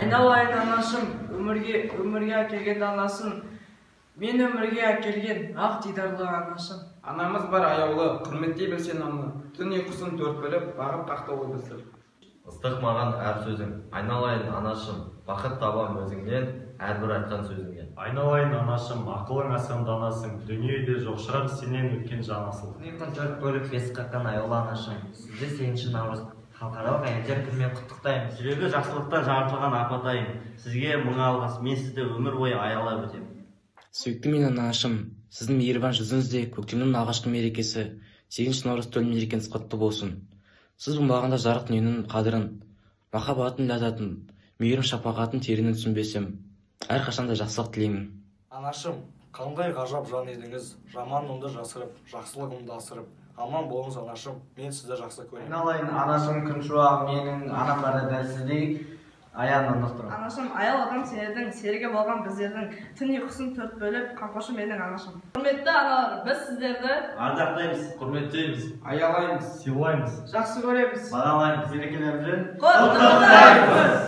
Айналайын анашым, өмірге әкелген анасын, мен өмірге әкелген ақ дидарлы анашым. Анамыз бар аяулы, құрметтей білсен оны, түн ұйқысын төрт бөліп, бағып қақты ой білсін. Ыстық маған әр сөзің, айналайын анашым, бақыт табам өзіңнен, әрбір айтқан сөзіңнен. Айналайын анашым, ақылың асан данасың, дүниеде жоқ шығар сенен өткен жанасыл. Түн төрт бөліп бес қаққан аяулы анашым, сізді 8 наурыз халықаралық әйелдер күнімен құттықтаймын. Жүрегі жақсылықтан жаратылған апатайым, сізге мың алғыс, мен сізді өмір бойы аялап өтемін. Сүйікті мен анашым, сіздің мейірбан жүзіңізде көктемнің алғашқы мерекесі 8 наурыз төл мерекеңіз құтты болсын. Сіз болмағанда жарық дүниенің қадірін, махаббаттың ләззатын, мейірім шапағатын тереңнен түсінбесем, әрқашанда жақсылық тілеймін. Анашым, қандай ғажап жан едіңіз, жаманымды жасырып, жақсылығымды асырып, аман болыңыз анашым, мен сізді жақсы көремін. Айналайын анашым, күн шуағы менің анам барды дәл сіздей аяғынан нықтырып. Анашым, аял адам сенердің, серіге болған біздердің, түн ұйқысын төрт бөліп, қамқоршы менің анашым. Құрметті аналар, біз сіздерді Ардақтаймыз, құрметтейміз, Аялаймыз, Сыйлаймыз, жақсы көреміз. бағалаймыз, мерекелерімізбен Құттықтаймыз!